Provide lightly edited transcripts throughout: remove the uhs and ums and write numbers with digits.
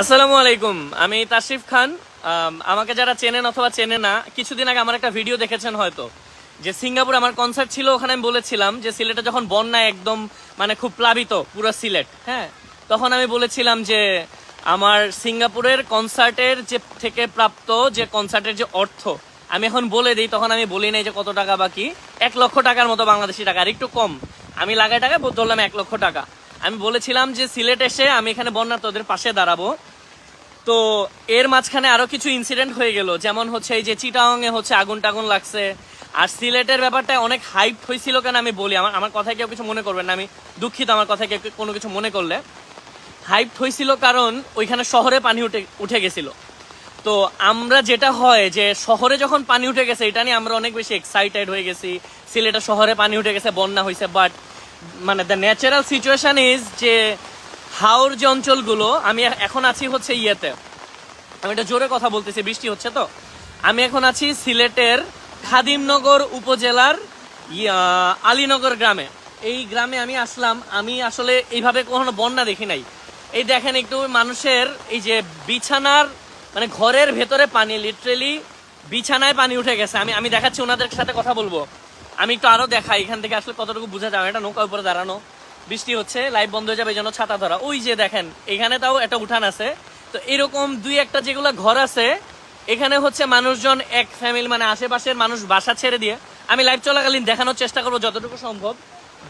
আসসালামু আলাইকুম, আমি তাশরিফ খান। আমাকে যারা চেনেন অথবা চেনে না, কিছুদিন আগে আমার একটা ভিডিও দেখেছেন হয়তো, যে সিঙ্গাপুর আমার কনসার্ট ছিল। ওখানে আমি বলেছিলাম যে সিলেটে যখন বন্যায় একদম মানে খুব প্লাবিত পুরো সিলেট, হ্যাঁ, তখন আমি বলেছিলাম যে আমার সিঙ্গাপুরের কনসার্টের যে থেকে প্রাপ্ত যে কনসার্টের যে অর্থ আমি এখন বলে দিই। তখন আমি বলি নাই যে কত টাকা বাকি, 1 লক্ষ টাকার মতো বাংলাদেশি টাকা, আর একটু কম। আমি লাগাই টাকা ধরলাম 1 লক্ষ টাকা। আমি বলেছিলাম যে সিলেট এসে আমি এখানে বন্যার্তদের পাশে দাঁড়াবো। তো এর মাঝখানে আরো কিছু ইনসিডেন্ট হয়ে গেল, যেমন হচ্ছে এই যে চিটাগাং এ হচ্ছে আগুন টাগুন লাগছে। আর সিলেটের ব্যাপারটা অনেক হাইপ হয়েছিল কেন আমি বলি, আমার কথায় কেউ কিছু মনে করবেন না, আমি দুঃখিত আমার কথায় কেউ কোনো কিছু মনে করলে। হাইপ হয়েছিল কারণ ওইখানে শহরে পানি উঠে গেছিল। তো আমরা যেটা হয় যে শহরে যখন পানি উঠে গেছে এটা নিয়ে আমরা অনেক বেশি এক্সাইটেড হয়ে গেছি, সিলেটের শহরে পানি উঠে গেছে, বন্যা হয়েছে। বাট মানে দ্য ন্যাচারাল সিচুয়েশন ইজ যে হাওর যে অঞ্চলগুলো, আমি এখন আছি হচ্ছে ইয়েতে, আমি এটা জোরে কথা বলতেছি, বৃষ্টি হচ্ছে তো। আমি এখন আছি সিলেটের খাদিমনগর উপজেলার আলীনগর গ্রামে। এই গ্রামে আমি আসলাম, আমি আসলে এইভাবে কখনো বন্যা দেখি নাই। এই দেখেন একটু মানুষের এই যে বিছানার মানে ঘরের ভেতরে পানি, লিটারেলি বিছানায় পানি উঠে গেছে। আমি দেখাচ্ছি, ওনাদের সাথে কথা বলবো। আমি একটু আরো দেখাই এখান থেকে আসলে কতটুকু বোঝা যাবে। এটা নৌকার উপরে দাঁড়ানো, বৃষ্টি হচ্ছে, লাইভ বন্ধ হয়ে যাবে, এই জন্য ছাতা ধরা। ওই যে দেখেন এখানে তাও একটা উঠান আছে। তো এরকম দুই একটা যেগুলো ঘর আছে, এখানে হচ্ছে মানুষজন এক ফ্যামিলি মানে আশেপাশের মানুষ বাসা ছেড়ে দিয়ে, আমি লাইভ চলাকালীন দেখানোর চেষ্টা করবো যতটুকু সম্ভব,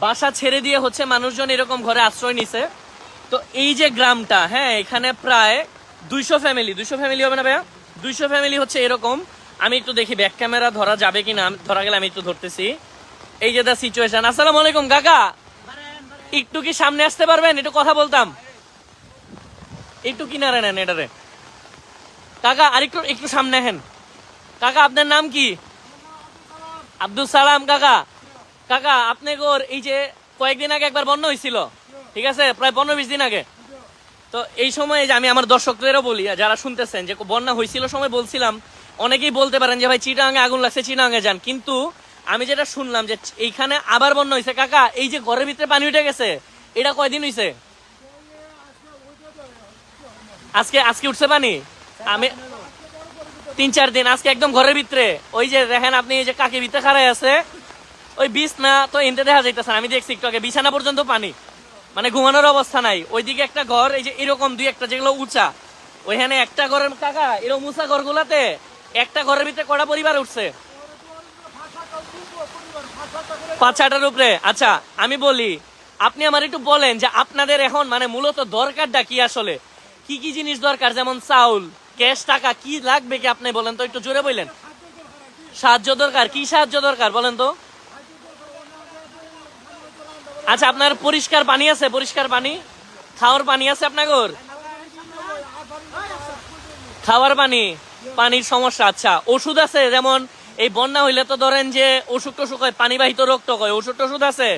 বাসা ছেড়ে দিয়ে হচ্ছে মানুষজন এরকম ঘরে আশ্রয় নিছে। তো এই যে গ্রামটা, হ্যাঁ, এখানে প্রায় 200 ফ্যামিলি হবে না ভাইয়া, 200 ফ্যামিলি হচ্ছে এরকম। আমি একটু দেখি ব্যাক ক্যামেরা ধরা যাবে কিনা, ধরা গেলে আমি একটু ধরতেছি। এই যে দা সিচুয়েশন। আসসালামু আলাইকুম কাকা, একটু কি সামনে আসতে পারবেন, একটু কথা বলতাম। একটু কিনারে নেন এটারে কাকা, আর একটু একটু সামনে হেন কাকা। আপনার নাম কি? আব্দুল সালাম কাকা। কাকা আপনি গোর এই যে কয়েকদিন আগে একবার বন্যা হয়েছিল, ঠিক আছে, প্রায় 15-20 দিন আগে। তো এই সময় যে আমি আমার দর্শকদেরও বলি, যারা শুনতেছেন, যে বন্যা হয়েছিল সময় বলছিলাম, অনেকেই বলতে পারেন যে ভাই চিটাগাঙে আগুন লাগছে, চিটাগাঙে যান, কিন্তু আমি যেটা শুনলাম যে এইখানে আবার বন্যা হয়েছে। কাকা এই যে ঘরের ভিতরে পানি উঠে গেছে, এটা কয়দিন হয়েছে? আজকে আজকে উঠছে পানি? আমি 3-4 দিন, আজকে একদম ঘরের ভিতরে। ওই যে দেখেন আপনি, এই যে কাকি ভিতরে খাড়াই আছে, ওই বিছনা তো এনতে দেখা যাইতেছে, আমি দেখছি একটু আগে বিছানা পর্যন্ত পানি, মানে ঘুমানোর অবস্থা নাই। ওইদিকে একটা ঘর, এই যে এরকম দুই একটা যেগুলো উঁচা, ওইখানে একটা ঘরের কাকা এরকম উঁচা ঘর গুলাতে একটা ঘরের ভিতরে কটা পরিবার উঠছে? 5-6টার উপরে। আচ্ছা আমি বলি, আপনি আমার একটু বলেন যে আপনাদের এখন মানে মূলত দরকারটা কি, আসলে কি কি জিনিস দরকার, যেমন চাউল, ক্যাশ টাকা কি লাগবে কি, আপনি বলেন তো, একটু জোরে বললেন। সাহায্য দরকার, কি সাহায্য দরকার বলেন তো। আচ্ছা আপনার পরিষ্কার পানি আছে? পরিষ্কার পানি, খাওয়ার পানি আছে আপনার? খাওয়ার পানি, পানির সমস্যা। আচ্ছা ওষুধ আছে? যেমন এই বন্যা হইলে তো ধরেন যে অসুখ টসুখ হয়, পানিবাহিত রোগ টক হয়, ওষুধ টষুধ আছে?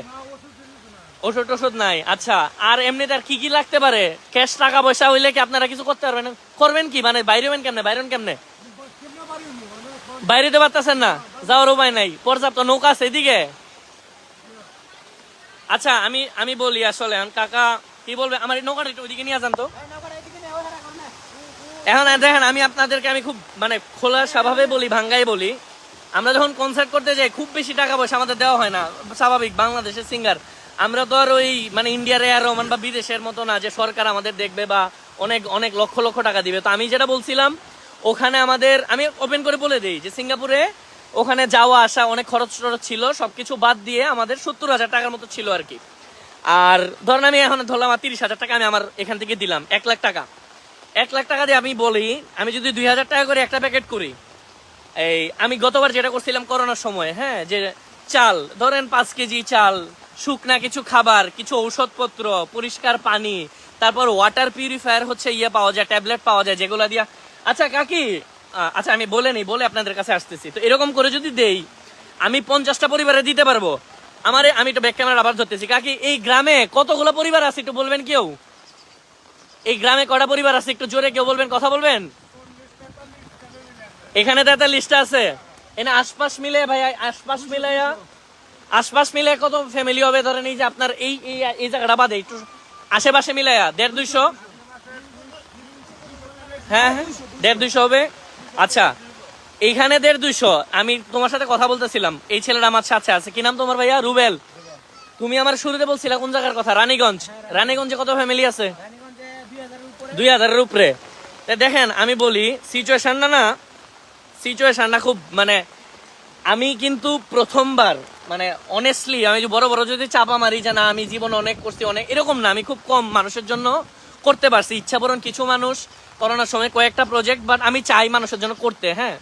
ওষুধ টষুধ নাই। আচ্ছা আর এমনি তার কি কি লাগতে পারে? ক্যাশ টাকা পয়সা হইলে কি আপনারা কিছু করতে পারবেন? করবেন কি, মানে বাইরে হবেন কেমনে, বাইরেন কেমনে? বাইরে তো পারতেছেন না, যাওয়ার উপায় নাই, পর্যাপ্ত নৌকা আছে এদিকে? আচ্ছা আমি আমি বলি আসলে কাকা কি বলবে, আমার এই নৌকাটা একটু ওইদিকে নিয়ে যান তো। এখন দেখেন আমি আপনাদেরকে আমি খুব মানে খোলা স্বভাবে বলি, ভাঙ্গাই বলি, আমরা যখন কনসার্ট করতে যাই খুব বেশি টাকা পয়সা আমাদের দেওয়া হয় না। স্বাভাবিক, বাংলাদেশের সিঙ্গার আমরা তো আর ওই মানে ইন্ডিয়ার এয়ার রহমান বা বিদেশের মতো না যে সরকার আমাদের দেখবে বা অনেক অনেক লক্ষ লক্ষ টাকা দিবে। তো আমি যেটা বলছিলাম, ওখানে আমাদের, আমি ওপেন করে বলে দিই যে সিঙ্গাপুরে ওখানে যাওয়া আসা অনেক খরচ টরচ ছিল, সবকিছু বাদ দিয়ে আমাদের 70,000 টাকার মতো ছিল আর কি। আর ধরেন আমি এখন ধরলাম 30,000 টাকা আমি আমার এখান থেকে দিলাম, 1 লাখ টাকা। 1 লাখ টাকা দিয়ে আমি বলি, আমি যদি 2,000 টাকা করে একটা প্যাকেট করি, এই আমি গতবার যেটা করছিলাম করোনার সময়, হ্যাঁ, যে চাল ধরেন 5 কেজি চাল, শুকনা কিছু খাবার, কিছু ঔষধপত্র, পরিষ্কার পানি, তারপর ওয়াটার পিউরিফায়ার হচ্ছে ইয়ে পাওয়া যায়, ট্যাবলেট পাওয়া যায় যেগুলো দিয়া। আচ্ছা কাকি, আচ্ছা আমি বলে নেই, বলে আপনাদের কাছে আসতেছি। তো এরকম করে যদি দেই, আমি 50টা পরিবারে দিতে পারবো। আমি একটু ব্যাক ক্যামেরা আবার ধরতেছি। কাকি এই গ্রামে কতগুলো পরিবার আছে একটু বলবেন কেউ? এই গ্রামে কটা পরিবার আছে একটু জোরে কেউ বলবেন, কথা বলবেন। এখানে তো একটা লিস্ট আছে, এনে আশপাশ মিলে ভাই, আশপাশ মিলে কত ফ্যামিলি হবে ধরেন, এই যে আপনার এই এই জায়গাটা বাদে একটু আশেপাশে মিলাইয়া 150-200। হ্যাঁ হ্যাঁ 150-200 হবে। আচ্ছা এইখানে 150-200, আমি তোমার সাথে কথা বলতেছিলাম, এই ছেলেটা আমার সাথে আছে, কি নাম তোমার ভাইয়া? রুবেল। তুমি আমার শুরুতে বলছিলা কোন জায়গার কথা? রানীগঞ্জ। রানীগঞ্জে কত ফ্যামিলি আছে? 2000-এর উপরে। দেখেন আমি বলি সিচুয়েশনটা খুব মানে, আমি কিন্তু প্রথমবার মানে অনেস্টলি আমি বড় বড় যদি চাপা মারি যে না আমি জীবনে অনেক করছি, অনেক এরকম না, আমি খুব কম মানুষের জন্য করতে পারছি। ইচ্ছাপূরণ কিছু মানুষ, করোনার সময় কয়েকটা প্রজেক্ট, বাট আমি চাই মানুষের জন্য করতে। হ্যাঁ,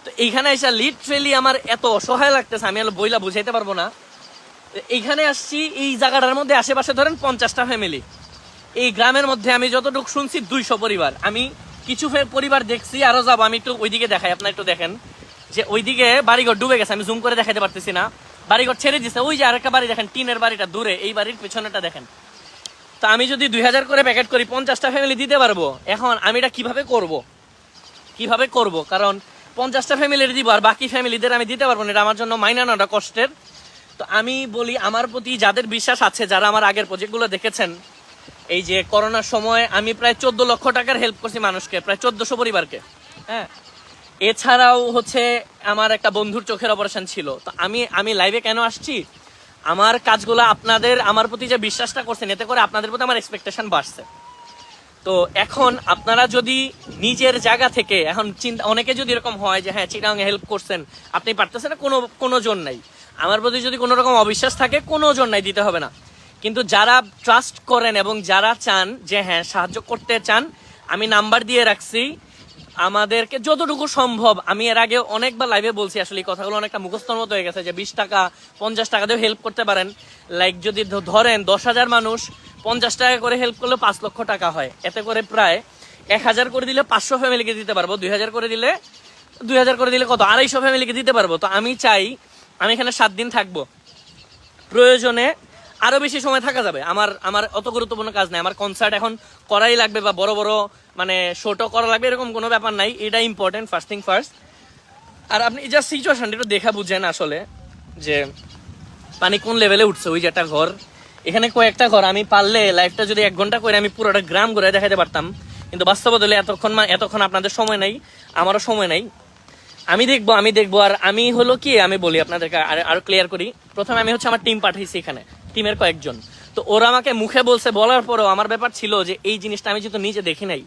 তো এইখানে এসে লিটারেলি আমার এত অসহায় লাগতেছে, আমি বইলা বুঝাইতে পারবো না। এইখানে আসছি, এই জায়গাটার মধ্যে আশেপাশে ধরেন 50টা ফ্যামিলি, এই গ্রামের মধ্যে আমি যতটুকু শুনছি 200 পরিবার। আমি কিছু পরিবার দেখছি, আরো যাবো, আমি একটু ওইদিকে দেখাই, আপনার একটু দেখেন যে ওইদিকে বাড়িঘর ডুবে গেছে, আমি জুম করে দেখাতে পারতেছি না, বাড়িঘর ছেড়ে দিচ্ছে। ওই যে আরেকটা বাড়ি দেখেন, টিনের বাড়িটা দূরে, এই বাড়ির পেছনেটা দেখেন। তো আমি যদি 2000 করে প্যাকেট করি 50টা ফ্যামিলি দিতে পারবো। এখন আমি এটা কিভাবে করব, কারণ 50টা ফ্যামিলির দিব আর বাকি ফ্যামিলিদের আমি দিতে পারবো না, এটা আমার জন্য মাইনা নেওয়াটা কষ্টের। তো আমি বলি আমার প্রতি যাদের বিশ্বাস আছে, যারা আমার আগের প্রজেক্টগুলো দেখেছেন, এই যে করোনার সময় আমি প্রায় 14 লক্ষ টাকার হেল্প করছি মানুষকে, প্রায় 1400 পরিবারকে। হ্যাঁ, এছাড়াও হচ্ছে আমার একটা বন্ধুর চোখের অপারেশন ছিল। তো আমি লাইভে কেন আসছি, আমার কাজগুলো আপনাদের আমার প্রতি যে বিশ্বাসটা করছেন, এতে করে আপনাদের প্রতি আমার এক্সপেকটেশন বাড়ছে। তো এখন আপনারা যদি নিজের জায়গা থেকে এখন চিন্তা, অনেকে যদি এরকম হয় যে হ্যাঁ চিটাগাং হেল্প করছেন আপনি পারতেছেন না, কোনো জোর নাই। আমার প্রতি যদি কোনো রকম অবিশ্বাস থাকে, কোনো জোর নাই, দিতে হবে না। কিন্তু যারা ট্রাস্ট করেন এবং যারা চান যে হ্যাঁ সাহায্য করতে চান, আমি নাম্বার দিয়ে রাখছি, আমাদেরকে যতটুকু সম্ভব। আমি এর আগে অনেকবার লাইভে বলছি, আসলে এই কথাগুলো অনেকটা মুখস্থর মতো হয়ে গেছে, যে 20 টাকা 50 টাকা দিয়ে হেল্প করতে পারেন। লাইক যদি ধরেন 10,000 মানুষ 50 টাকা করে হেল্প করলে 5 লক্ষ টাকা হয়, এতে করে প্রায় 1000 করে দিলে 500 ফ্যামিলিকে দিতে পারবো, 2000 করে দিলে কত 250 ফ্যামিলিকে দিতে পারবো। তো আমি চাই, আমি এখানে 7 দিন থাকবো, প্রয়োজনে আরো বেশি সময় থাকা যাবে। আমার অত গুরুত্বপূর্ণ কাজ নাই, আমার কনসার্ট এখন করাই লাগবে, বা বড় বড় মানে শোটো করা লাগবে, এরকম কোনো ব্যাপার নাই। এটা ইম্পর্টেন্ট, ফার্স্ট থিং ফার্স্ট। আর আপনি জাস্ট সিচুয়েশনটা একটু দেখা বুঝেন আসলে, যে পানি কোন লেভেলে উঠছে। ওই যে একটা ঘর, এখানে কয়েকটা ঘর, আমি পারলে লাইফটা যদি 1 ঘন্টা করে আমি পুরোটা গ্রাম ঘুরে দেখাতে পারতাম, কিন্তু বাস্তবতা হলে এতক্ষণ আপনাদের সময় নাই, আমারও সময় নাই। আমি দেখবো। আর আমি হলো কি, আমি বলি আপনাদেরকে আরো ক্লিয়ার করি। প্রথমে আমি হচ্ছে আমার টিম পাঠাইছি, এখানে টিমের কয়েকজন। তো ওরা আমাকে মুখে বলছে, বলার পরেও আমার ব্যাপার ছিল যে এই জিনিসটা আমি যেহেতু নিজে দেখি নাই,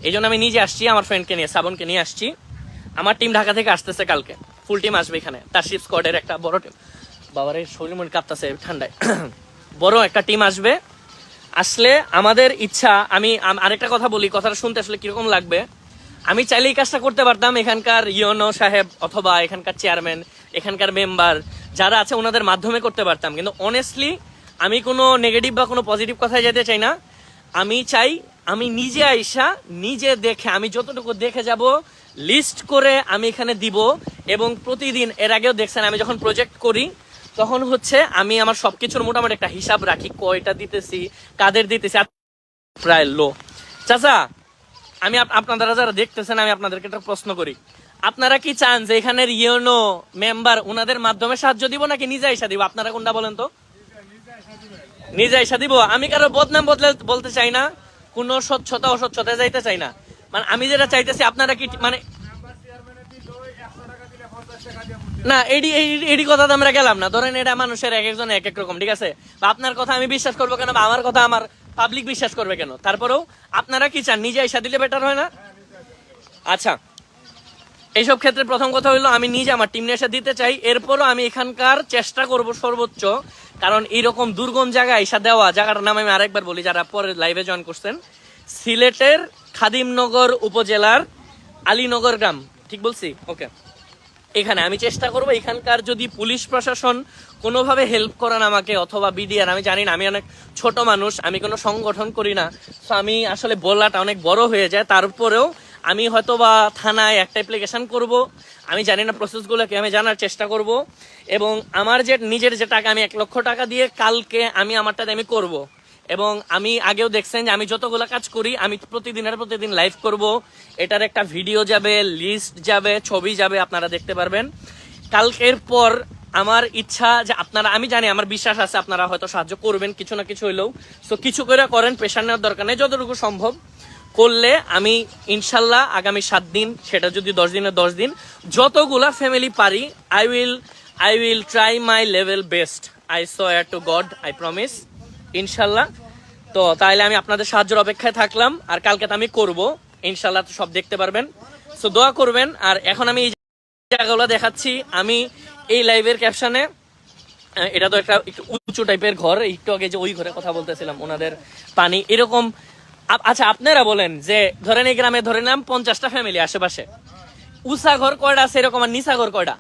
এই জন্য আমি নিজে আসছি, আমার ফ্রেন্ডকে নিয়ে, শ্রাবণকে নিয়ে আসছি। আমার টিম ঢাকা থেকে আসতেছে কালকে, ফুল টিম আসবে এখানে, তারশিপ স্কোয়াডের একটা বড় টিম। বাবার শরীর মন কাঁপতাছে ঠান্ডায়। বড় একটা টিম আসবে। আসলে আমাদের ইচ্ছা, আমি আরেকটা কথা বলি, কথাটা শুনতে আসলে কিরকম লাগবে। আমি চাইলে এই কাজটা করতে পারতাম, এখানকার ইউনো সাহেব অথবা এখানকার চেয়ারম্যান, এখানকার মেম্বার যারা আছে ওনাদের মাধ্যমে করতে পারতাম, কিন্তু অনেস্টলি আমি কোনো নেগেটিভ বা কোনো পজিটিভ কথায় যেতে চাই না। আমি চাই আমি নিজে আইসা, নিজে দেখে, আমি যতটুকু দেখে যাব, লিস্ট করে আমি এখানে দিব। এবং প্রতিদিন, এর আগেও দেখছেন আমি যখন প্রজেক্ট করি তখন হচ্ছে আমি আমার সবকিছুর মোটামুটি একটা হিসাব রাখি, কয়টা দিতেছি, কাদের দিতেছি, প্রায় লো। চাচা, আমি আপনারা যারা দেখতেছেন, আমি আপনাদেরকে একটা প্রশ্ন করি, আপনারা কি চান যে এখানের ইউনো মেম্বার ওনাদের মাধ্যমে সাহায্য দিব, নাকি নিজে আইসা দিব? আপনারা কোনটা বলেন তো? নিজে আইসা দিব। আমি কারো বদনাম বলতে চাই না, কোন স্বচ্ছতা অস্বচ্ছতায় যাইতে চাই না। মানে আমি যেটা চাইতেছি, আপনারা কি মানে না, এডি কথা আমরা গেলাম না। ধরেন এটা মানুষের এক একজন এক এক রকম, ঠিক আছে? বা আপনার কথা আমি বিশ্বাস করবো কেন, বা আমার কথা আমার পাবলিক বিশ্বাস করবে কেন? তারপরেও আপনারা কি চান, নিজে আইসা দিলে বেটার হয় না? আচ্ছা, এইসব ক্ষেত্রে প্রথম কথা হইলো আমি নিজে আমার টিম নিয়ে এসে দিতে চাই। এরপরও আমি এখানকার চেষ্টা করব সর্বোচ্চ, কারণ এইরকম দুর্গম জায়গায় এসে দেওয়া, জায়গাটার নাম আমি আরেকবার বলি যারা পরে লাইভে জয়েন করছেন, সিলেটের খাদিমনগর উপজেলার আলীনগর গ্রাম, ঠিক বলছি? ওকে। এখানে আমি চেষ্টা করবো, এখানকার যদি পুলিশ প্রশাসন কোনোভাবে হেল্প করেন আমাকে, অথবা বিডিআর, আমি জানি না, আমি অনেক ছোট মানুষ, আমি কোনো সংগঠন করি না, তো আমি আসলে বলাটা অনেক বড় হয়ে যায়। তারপরেও আমি হয়তো বা থানায় একটা অ্যাপ্লিকেশন করব, আমি জানি না প্রসেসগুলোকে, আমি জানার চেষ্টা করব। এবং আমার যে নিজের যে টাকা, আমি 1 লক্ষ টাকা দিয়ে কালকে আমি আমারটা আমি করব। এবং আমি আগেও দেখছেন যে আমি যতগুলো কাজ করি, আমি প্রতিদিন লাইভ করব, এটার একটা ভিডিও যাবে, লিস্ট যাবে, ছবি যাবে, আপনারা দেখতে পারবেন। কালকের পর আমার ইচ্ছা যে আপনারা, আমি জানি, আমার বিশ্বাস আছে আপনারা হয়তো সাহায্য করবেন কিছু না কিছু হইলেও। সো কিছু করে করেন, প্রেশার নেওয়ার দরকার নেই, যতটুকু সম্ভব করলে আমি ইনশাল্লাহ আগামী 7 দিন, সেটা যদি 10 দিনে 10 দিন, যতগুলা ফ্যামিলি পারি I will try my level best. I swear two god, I promise ইনশাল্লাহ। তো তাইলে আমি আপনাদের সাহায্যের অপেক্ষায় থাকলাম, আর কালকে তো আমি করব ইনশাল্লাহ, তো সব দেখতে পারবেন। সো দোয়া করবেন। আর এখন আমি এই জায়গাগুলো দেখাচ্ছি। আমি এই লাইভের ক্যাপশনে, এটা তো একটা একটু উঁচু টাইপের ঘর, একটু আগে যে ওই ঘরে কথা বলতেছিলাম ওনাদের পানি এরকম। আচ্ছা আপনারা বলেন যে ধরেন এই গ্রামে ধরে নাম 50টা ফ্যামিলি আশেপাশে, উঁচা ঘর কয়টা আছে এরকম, আর নিচা ঘর কয়টা?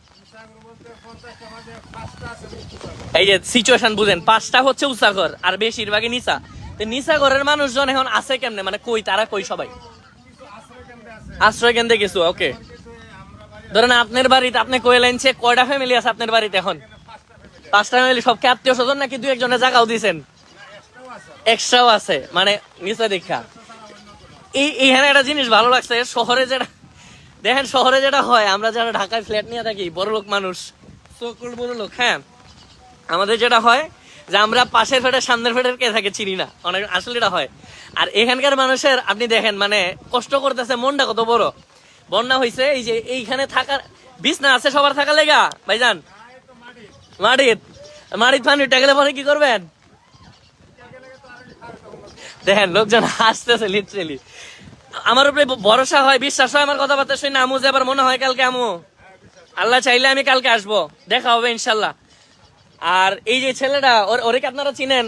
এই যে সিচুয়েশন বুঝেন, 5টা হচ্ছে উঁচা ঘর আর বেশিরভাগই নিচা। তো নিচা ঘরের মানুষজন এখন আছে কেমনে, মানে কই তারা, কই সবাই আশ্রয় কেন্দ্রে কিছু। ওকে, ধরেন আপনার বাড়িতে আপনি কইলেন যে কয়টা ফ্যামিলি আছে আপনার বাড়িতে এখন? 5টা ফ্যামিলি। সবকে আত্মীয় স্বজন নাকি 2-1 জায়গাও দিয়েছেন? এক্সট্রাও আছে, মানে নিচে দেখা। এইখানে একটা জিনিস ভালো লাগছে, শহরে যেটা দেখেন, শহরে যেটা হয়, আমরা যারা ঢাকায় ফ্ল্যাট নিয়ে থাকি, বড় লোক মানুষ, বড় লোক, হ্যাঁ, আমাদের যেটা হয় যে আমরা পাশের ফ্ল্যাটের সামনের ফ্ল্যাটের কে থাকে চিনি না, অনেক আসলে এটা হয়। আর এখানকার মানুষের আপনি দেখেন মানে কষ্ট করতেছে, মনটা কত বড়। বন্যা হয়েছে, এই যে এইখানে থাকার বিছনা আছে সবার থাকা লেগা ভাইজান, মাটির পানি উঠে গেলে পরে কি করবেন? দেখেন লোকজন হাসতেছে লিটারেলি। আমার উপরে ভরসা হয়, বিশ্বাস হয় আমার কথাবার্তা শুনে। আমু যে আবার মনে হয় কালকে, আমু আল্লাহ চাইলে আমি কালকে আসবো, দেখা হবে ইনশাল্লাহ। আর এই যে ছেলেটা, ওরে কি আপনারা চিনেন?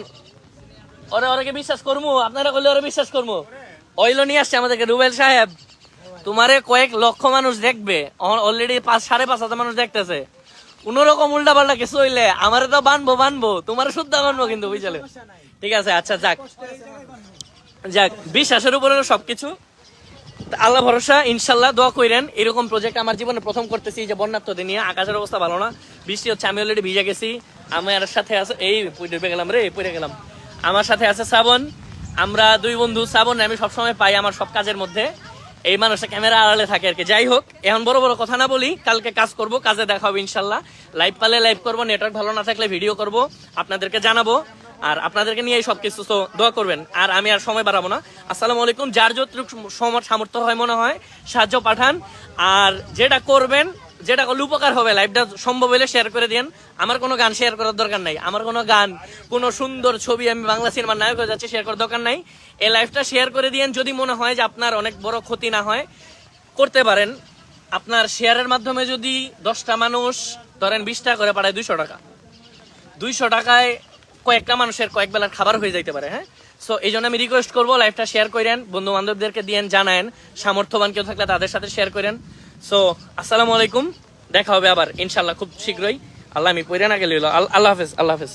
ওরে বিশ্বাস করবো, আপনারা করলে ওরে বিশ্বাস করবো। ওইলো নিয়ে আসছে আমাদেরকে, রুবেল সাহেব তোমারে কয়েক লক্ষ মানুষ দেখবে, অলরেডি 5,500 মানুষ দেখতেছে। কোন রকম উল্টা পাল্টা কিছু হইলে আমারে তো বানবো, তোমার শুদ্ধ বানবো কিন্তু, বুঝলে? ঠিক আছে, আচ্ছা যাক, বিশ্বাসের উপরে সবকিছু, আল্লাহ ভরসা ইনশাল্লাহ। দোয়া করেন। এরকম প্রজেক্ট আমার জীবনে প্রথম করতেছি, যে বন্যাত্মদের নিয়ে। আকাশের অবস্থা ভালো না, বৃষ্টি হচ্ছে, আমি অলরেডি ভিজে গেছি। আমার সাথে আছে পড়ে গেলাম। আমার সাথে আছে শ্রাবণ, আমরা 2 বন্ধু। শ্রাবণ আমি সবসময় পাই আমার সব কাজের মধ্যে, এই মানুষটা ক্যামেরা আড়ালে থাকে আর কি। যাই হোক, এখন বড় কথা না বলি, কালকে কাজ করব, কাজে দেখা হবে ইনশাল্লাহ। লাইভ পালে লাইভ করবো, নেটওয়ার্ক ভালো না থাকলে ভিডিও করব, আপনাদেরকে জানাবো, আর আপনাদেরকে নিয়ে সবকিছু। তো দোয়া করবেন। আর আমি আর সময় বাড়াবো না। আসসালামু আলাইকুম। যার যতটুকু সামর্থ্য হয় মনে হয় সাহায্য পাঠান, আর যেটা করবেন, যেটা করলে উপকার হবে, লাইভটা সম্ভব হলে শেয়ার করে দিন। আমার কোনো গান শেয়ার করার দরকার নাই, আমার কোনো গান, কোনো সুন্দর ছবি আমি বাংলা সিনেমার নায়ক হয়ে যাচ্ছি, শেয়ার করার দরকার নাই। এই লাইভটা শেয়ার করে দিন। যদি মনে হয় যে আপনার অনেক বড় ক্ষতি না হয়, করতে পারেন। আপনার শেয়ারের মাধ্যমে যদি 10টা মানুষ ধরেন 20 টাকা করে পাঠায়, 200 টাকা, 200 টাকায় কয়েকটা মানুষের কয়েক বেলার খাবার হয়ে যাইতে পারে। হ্যাঁ, সো এই জন্য আমি রিকোয়েস্ট করবো, লাইভটা শেয়ার করেন, বন্ধু বান্ধবদেরকে দিয়েন, জানায়েন, সামর্থ্যবান কেউ থাকলে তাদের সাথে শেয়ার করেন। সো আসসালামু আলাইকুম, দেখা হবে আবার ইনশাল্লাহ খুব শীঘ্রই। আল্লাহ আমি পড়ে না গেলে, আল্লাহ হাফেজ।